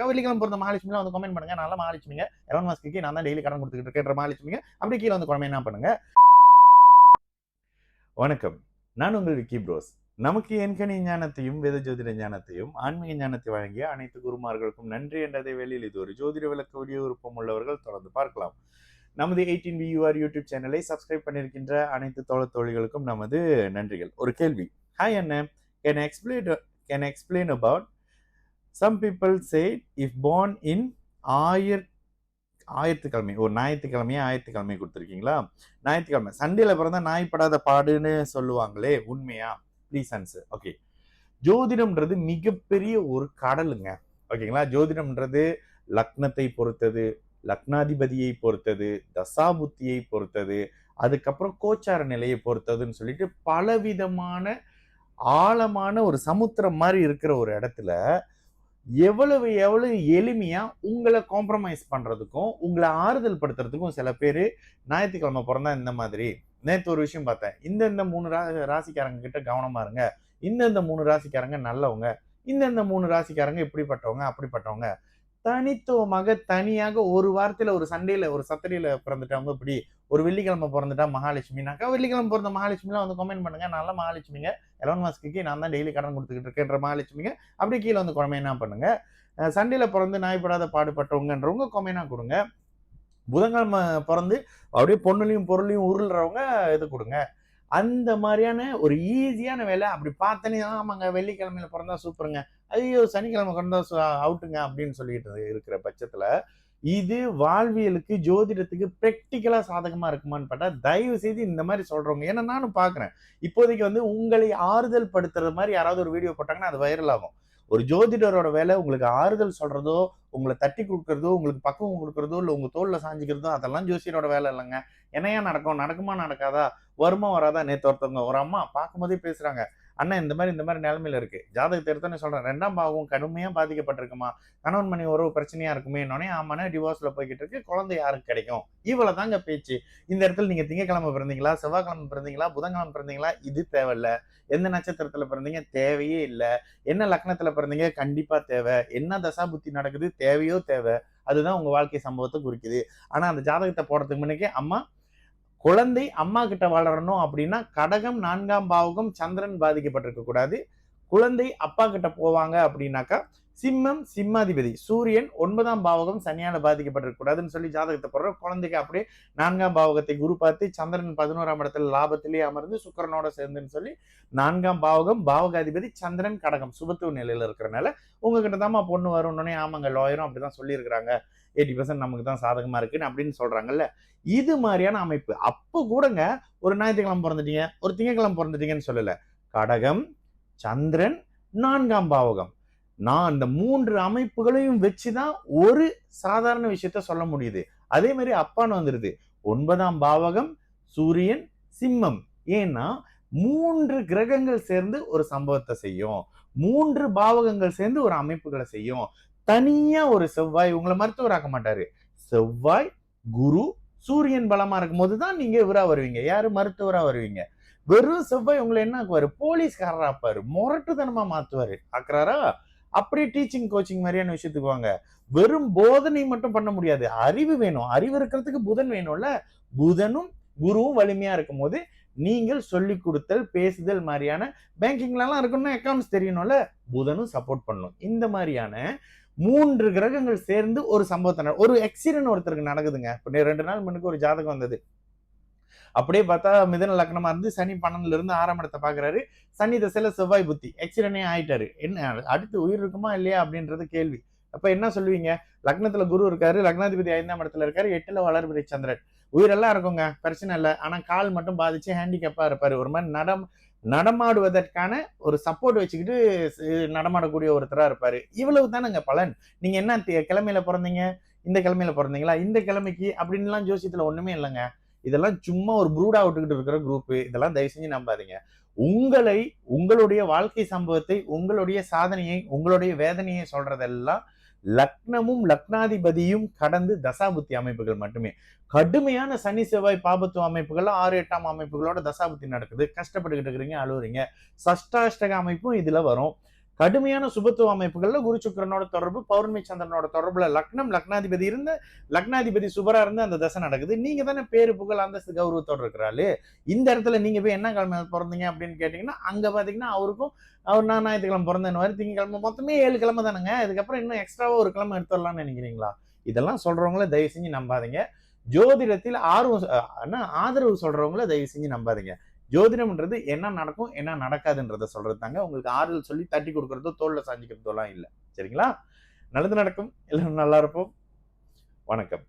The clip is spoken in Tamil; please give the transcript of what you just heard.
வெள்ளிக்கிழமை பிறந்த மகாலட்சுமிலாம் வந்து கமெண்ட் பண்ணுங்க. நல்லா மகாலட்சுமிங்க எலன் மாஸ்க்கு நான் தான் டெய்லி கடன் கொடுத்துக்கிட்டு இருக்கேன்ற மகாலட்சுமிங்க அப்படியே கீழே வந்து குழம்பு என்ன பண்ணுங்க. வணக்கம், நான் உங்கள் விக்கி ப்ரோஸ். நமக்கு எண்கணி ஞானத்தையும் வேத ஜோதிட ஞானத்தையும் ஆன்மீக ஞானத்தை வழங்கிய அனைத்து குருமார்களுக்கும் நன்றி என்றதை வேளையில் இது ஒரு ஜோதிட விளக்க வீடியோ விருப்பம் உள்ளவர்கள் தொடர்ந்து பார்க்கலாம். நமது 18VUR யூடியூப் சேனலை சப்ஸ்கிரைப் பண்ணியிருக்கின்ற அனைத்து தோழிகளுக்கும் நமது நன்றிகள். ஒரு கேள்வி. ஹாய் அண்ணன், can I explain about some people say if born in ஞாயிற்றுக்கிழமை, ஒரு ஞாயிற்றுக்கிழமை கொடுத்துருக்கீங்களா? ஞாயிற்றுக்கிழமை சண்டேல பிறந்தா நாய்ப்படாத பாடுன்னு சொல்லுவாங்களே, உண்மையா? Please answer. ஓகே, ஜோதிடம்ன்றது மிகப்பெரிய ஒரு கடலுங்க. ஓகேங்களா? ஜோதிடம்ன்றது லக்னத்தை பொறுத்தது, லக்னாதிபதியை பொறுத்தது, தசாபுத்தியை பொறுத்தது, அதுக்கப்புறம் கோச்சார நிலையை பொறுத்ததுன்னு சொல்லிட்டு பலவிதமான ஆழமான ஒரு சமுத்திரம் மாதிரி இருக்கிற ஒரு இடத்துல எவ்வளவு எளிமையா உங்களை காம்ப்ரமைஸ் பண்றதுக்கும் உங்களை ஆறுதல் படுத்துறதுக்கும் சில பேர் ஞாயிற்றுக்கிழமை பிறந்தா இந்த மாதிரி. நேற்று ஒரு விஷயம் பார்த்தேன். இந்த 3 ராசிக்காரங்க கிட்ட கவனமா இருங்க, இந்த 3 ராசிக்காரங்க நல்லவங்க, இந்த 3 ராசிக்காரங்க இப்படிப்பட்டவங்க அப்படிப்பட்டவங்க. தனித்துவமாக தனியாக ஒரு வாரத்துல ஒரு சண்டேல ஒரு சத்தடியில பிறந்துட்டவங்க இப்படி, ஒரு வெள்ளிக்கிழமை பிறந்துட்டா மகாலட்சுமினாக்கா வெள்ளிக்கிழமை பிறந்த மகாலட்சுமிலாம் வந்து கமெண்ட் பண்ணுங்க. நல்ல மகாலட்சுமிங்க எலன் மாஸ்க்கு நான் தான் டெய்லி கடன் கொடுத்துக்கிட்டு இருக்கேன்ற மகாலட்சுமிங்க அப்படியே கீழே வந்து குழம்பு என்ன பண்ணுங்க. சண்டேல பிறந்து நாய்ப்படாத பாடுபட்டவங்கன்றவங்க கொமைனா கொடுங்க. புதன்கிழமை பிறந்து அப்படியே பொண்ணுலையும் பொருளையும் உருள்றவங்க இது கொடுங்க. அந்த மாதிரியான ஒரு ஈஸியான வேலை. அப்படி பார்த்தனே ஆமாங்க வெள்ளிக்கிழமையில பிறந்தா சூப்பருங்க, ஐயோ சனிக்கிழமை பிறந்தா அவுட்டுங்க அப்படின்னு சொல்லிட்டு இருக்கிற பட்சத்துல இது வாழ்வியலுக்கு ஜோதிடத்துக்கு பிராக்டிக்கலா சாதகமா இருக்குமான்னு பார்த்தா தயவு செய்து இந்த மாதிரி சொல்றவங்க, ஏன்னா நானும் பாக்குறேன் இப்போதைக்கு வந்து உங்களை ஆறுதல் படுத்துறது மாதிரி யாராவது ஒரு வீடியோ போட்டாங்கன்னா அது வைரல் ஆகும். ஒரு ஜோதிடரோட வேலை உங்களுக்கு ஆறுதல் சொல்றதோ, உங்களை தட்டி கொடுக்கறதோ, உங்களுக்கு பக்குவம் கொடுக்கறதோ, இல்லை உங்க தோல்ல சாஞ்சிக்கிறதோ அதெல்லாம் ஜோசியரோட வேலை இல்லைங்க. என்னையா நடக்கும், நடக்குமா நடக்காதா, வருமா வராதா? நேற்று ஒருத்தவங்க ஒரு அம்மா பார்க்கும் போதே பேசுறாங்க, அண்ணன் இந்த மாதிரி நிலைமையில இருக்கு, ஜாதகத்தை எடுத்தோன்னு சொல்றேன் 2ஆம் பாவம் கடுமையா பாதிக்கப்பட்டிருக்குமா, கணவன் மணி உறவு பிரச்சனையா இருக்குமே, என்னன்னே ஆமாண்ணே டிவோர்ஸ்ல போய்கிட்டு இருக்கு, குழந்தை யாருக்கு கிடைக்கும், இவ்வளவு தாங்க பேச்சு. இந்த இடத்துல நீங்க திங்கக்கிழமை பிறந்தீங்களா, செவ்வாய்க்கிழமை பிறந்தீங்களா, புதன்கிழமை பிறந்தீங்களா, இது தேவையில்ல. எந்த நட்சத்திரத்துல பிறந்தீங்க தேவையே இல்லை. என்ன லக்னத்துல பிறந்தீங்க கண்டிப்பா தேவை. என்ன தசாபுத்தி நடக்குது தேவையோ தேவை. அதுதான் உங்க வாழ்க்கை சம்பவத்தை குறிக்குது. ஆனா அந்த ஜாதகத்தை போடுறதுக்கு முன்னாடி அம்மா குழந்தை அம்மா கிட்ட வளரணும் அப்படின்னா கடகம் 4ஆம் பாவகம் சந்திரன் பாதிக்கப்பட்டிருக்க கூடாது. குழந்தை அப்பா கிட்ட போவாங்க அப்படின்னாக்கா சிம்மம் சிம்மாதிபதி சூரியன் 9ஆம் பாவகம் சனியால பாதிக்கப்பட்டிருக்க கூடாதுன்னு சொல்லி ஜாதகத்தை போடுற குழந்தைக்கு அப்படியே 4ஆம் பாவகத்தை குரு பார்த்து சந்திரன் 11ஆம் இடத்துல லாபத்திலேயே அமர்ந்து சுக்கரனோட சேர்ந்துன்னு சொல்லி 4ஆம் பாவகம் பாவகாதிபதி சந்திரன் கடகம் சுபத்துவ நிலையில இருக்கிறனால உங்ககிட்ட தான்மா பொண்ணு வரும்னே. ஆமாங்க லாயரும் அப்படிதான் சொல்லியிருக்கிறாங்க, 80% நமக்கு தான் சாதகமா இருக்குன்னு அப்படின்னு சொல்றாங்கல்ல. இது மாதிரியான அமைப்பு. அப்போ கூடங்க ஒரு ஞாயிற்றுக்கிழமை பிறந்துட்டீங்க, ஒரு திங்கக்கிழமை பிறந்துட்டீங்கன்னு சொல்லல. கடகம் சந்திரன் 4ஆம் பாவகம், நான் இந்த 3 அமைப்புகளையும் வச்சுதான் ஒரு சாதாரண விஷயத்த சொல்ல முடியுது. அதே மாதிரி அப்பான்னு வந்துருது 9ஆம் பாவகம் சூரியன் சிம்மம். ஏன்னா 3 கிரகங்கள் சேர்ந்து ஒரு சம்பவத்தை செய்யும், 3 பாவகங்கள் சேர்ந்து ஒரு அமைப்புகளை செய்யும். தனியா ஒரு செவ்வாய் உங்களை மருத்துவராக்க மாட்டாரு. செவ்வாய் குரு சூரியன் பலமா இருக்கும் போதுதான் நீங்க இவரா வருவீங்க. யாரு? மருத்துவரா வருவீங்க. வெறும் செவ்வாய் உங்களை என்ன ஆக்குவாரு? போலீஸ்காரரா ஆப்பாரு, முரட்டுத்தனமா மாத்துவாரு. ஆக்குறாரா? அப்படியே டீச்சிங் கோச்சிங் மாதிரியான விஷயத்துக்கு வாங்க. வெறும் போதனை மட்டும் பண்ண முடியாது, அறிவு வேணும். அறிவு இருக்கிறதுக்கு புதன் வேணும்ல. புதனும் குருவும் வலிமையா இருக்கும் போது நீங்கள் சொல்லி கொடுத்தல் பேசுதல் மாதிரியான பேங்கிங்ல எல்லாம் இருக்கணும்னா அக்கௌண்ட்ஸ் தெரியணும்ல, புதனும் சப்போர்ட் பண்ணணும். இந்த மாதிரியான 3 கிரகங்கள் சேர்ந்து ஒரு சம்பவத்தை ஒரு ஆக்சிடென்ட் ஒருத்தருக்கு நடக்குதுங்க. இப்போ 2 நாள் முன்னுக்கு ஒரு ஜாதகம் வந்தது. அப்படியே பார்த்தா மிதன லக்னமா இருந்து சனி 12ல இருந்து 6ஆம் இடத்தை பாக்குறாரு. சனி தசையில செவ்வாய் புத்தி ஆக்சிடென்டே ஆயிட்டாரு. என்ன அடுத்து உயிர் இருக்குமா இல்லையா அப்படின்றது கேள்வி. அப்ப என்ன சொல்லுவீங்க? லக்னத்துல குரு இருக்காரு, லக்னாதிபதி 5ஆம் இடத்துல இருக்காரு, 8ல வளர்பிறை சந்திரன், உயிரெல்லாம் இருக்குங்க, பிரச்சனை இல்லை. ஆனா கால் மட்டும் பாதிச்சு ஹேண்டிகேப்பா இருப்பாரு. ஒரு மாதிரி நடமாடுவதற்கான ஒரு சப்போர்ட் வச்சுக்கிட்டு நடமாடக்கூடிய ஒருத்தரா இருப்பாரு. இவ்வளவு தானேங்க பலன். நீங்க என்ன கிழமையில பிறந்தீங்க, இந்த கிழமையில பிறந்தீங்களா, இந்த கிழமைக்கு அப்படின்லாம் ஜோசியத்துல ஒண்ணுமே இல்லைங்க. இதெல்லாம் சும்மா ஒரு ப்ரூடா விட்டுக்கிட்டு இருக்கிற குரூப். இதெல்லாம் தயவு செஞ்சு நம்பாதீங்க. உங்களை, உங்களுடைய வாழ்க்கை சம்பவத்தை, உங்களுடைய சாதனையை, உங்களுடைய வேதனையை சொல்றதெல்லாம் லக்னமும் லக்னாதிபதியும் கடந்து தசாபுத்தி அமைப்புகள் மட்டுமே. கடுமையான சனி செவ்வாய் பாபத்துவ அமைப்புகள் 6 8ஆம் அமைப்புகளோட தசாபுத்தி நடக்குது, கஷ்டப்பட்டுக்கிட்டு இருக்கிறீங்க, அழுவுறீங்க. சஷ்டாஷ்டக அமைப்பும் இதுல வரும். கடுமையான சுபத்துவ அமைப்புகள்ல குரு சுக்கிரனோட தொடர்பு, பௌர்ணமி சந்திரனோட தொடர்புல லக்னம், லக்னாதிபதி இருந்து லக்னாதிபதி சுபரா இருந்து அந்த தசை நடக்குது. நீங்க தானே பேரு புகழ் அந்தஸ்து கௌரவத்தோட இருக்கிறாளு. இந்த இடத்துல நீங்க போய் என்ன கிழமை பிறந்தீங்க அப்படின்னு கேட்டீங்கன்னா அங்க பாத்தீங்கன்னா அவருக்கும் நான் ஞாயிற்றுக்கிழமை பிறந்தேன்னு திங்கக்கிழமை மொத்தமே 7 கிழமை தானுங்க. இதுக்கப்புறம் இன்னும் எக்ஸ்ட்ராவா ஒரு கிழமை எடுத்துடலாம்னு நினைக்கிறீங்களா? இதெல்லாம் சொல்றவங்கள தயவு செஞ்சு நம்பாதீங்க. ஜோதிடத்தில் ஆதரவு சொல்றவங்கள தயவு செஞ்சு நம்பாதீங்க. ஜோதிடம்ன்றது என்ன நடக்கும் என்ன நடக்காதுன்றத சொல்றது தாங்க. உங்களுக்கு ஆறுதல் சொல்லி தட்டி கொடுக்கறதோ தோல்ல சாஞ்சிக்கிறதோ எல்லாம் இல்லை. சரிங்களா? நல்லது நடக்கும். எல்லாரும் நல்லா இருப்போம். வணக்கம்.